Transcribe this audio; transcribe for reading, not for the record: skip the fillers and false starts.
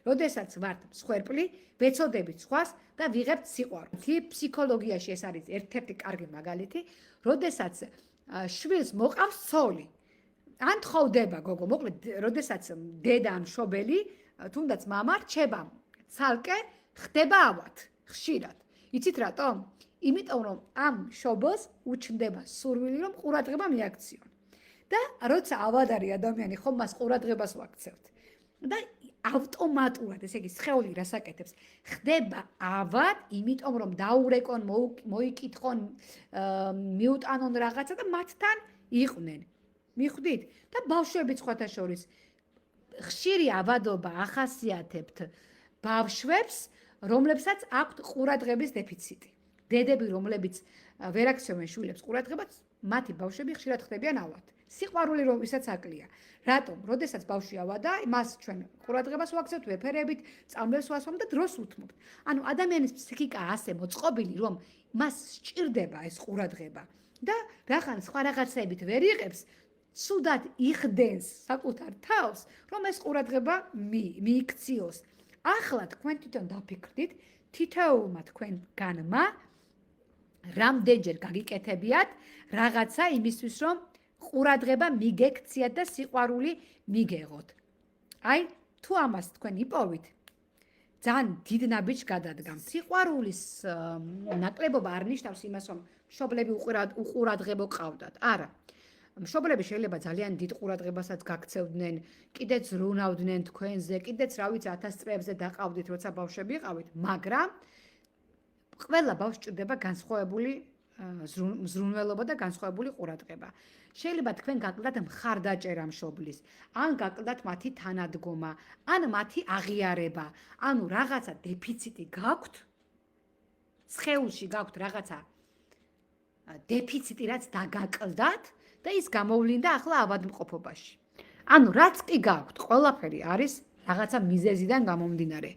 როდესაც ვართ მსხვერპლი, ვეცოდებით სხვას და ვიღებთ სიყვარულს. ფსიქოლოგიაში ეს არის ერთ-ერთი კარგი მაგალითი, როდესაც შვილს მოყავს ცოლი. ან თხოვდება გოგო, მოკლედ, როდესაც დედა ან მშობელი, თუნდაც მამა რჩება ცალკე, ხდება ავად, ხშირად. იცით რატომ? იმიტომ რომ ამ მშობელს უჩნდება სურვილი რომ ყურადღება მიაქციონ. და როცა ავად არის ადამიანი, ხომ მას ყურადღებას ვაქცევთ. და ავტომატურად, ესე იგი, სხეული რასაკეთებს, ხდება ავად, იმიტომ რომ დაურეკონ, მოიკითხონ, მიუტანონ რაღაცა და მათთან იყვნენ. მიხვდით? და ბავშვებიც სხვათა შორის ხშირი ავადობა ახასიათებთ ბავშვებს, რომლებსაც აქვთ ყურადღების დეფიციტი. დედები, რომლებიც ვერ აქცევენ შვილებს ყურადღებას, მათი ბავშვები ხშირად ხდებიან ავად. სიყვარული რომელსაც აკლია. რატომ? როდესაც ბავშვი ავადა, მას ჩვენ ყურადღებას ვაქცევთ, ვეფერებით, წამლებს ვასვამ და დროს უთმობთ. ანუ ადამიანის ფსიქიკა ასე მოწყობილი, რომ მას სჭირდება ეს ყურადღება და რახან სხვა რაღაცებით ვერ იღებს, ცუდად იხდენს საკუთარ თავს, რომ ეს ყურადღება მიიქციოს. ახლა თქვენ თვითონ დაფიქრდით, თითოეულმა თქვენგანმა რამდენჯერ გაგიკეთებიათ რაღაცა იმისთვის, რომ ყურადღება მიგექციათ და სიყვარული მიგეღოთ. აი, თუ ამას თქვენ იპოვით, ძალიან დიდ ნაბიჯს გადადგამთ. სიყვარულის ნაკლებობა არ ნიშნავს იმას, რომ მშობლები უყურადღებო ყავდათ. არა. მშობლები შეიძლება ძალიან დიდ ყურადღებასაც გაქცევდნენ, კიდეც ზრუნავდნენ თქვენზე, კიდეც რა ვიცი 1000 წრეებზე დაყავდით, როცა ბავშვები იყავით, მაგრამ ყველა ბავშვს ჭირდება განსხვავებული მზრუნველობა და განსხვავებული ყურადღება. შეიძლება თქვენ გაკლდათ მხარდაჭერა მშობლის, ან გაკლდათ მათი თანადგომა, ან მათი აღიარება. ანუ რაღაცა დეფიციტი გაქვთ, სხეულში გაქვთ რაღაცა დეფიციტი, რაც დაგაკლდათ და ის გამოვლინდა ახლა ავადმყოფობაში. ანუ რაც კი გაქვთ, ყველაფერი არის რაღაცა მიზეზიდან გამომდინარე.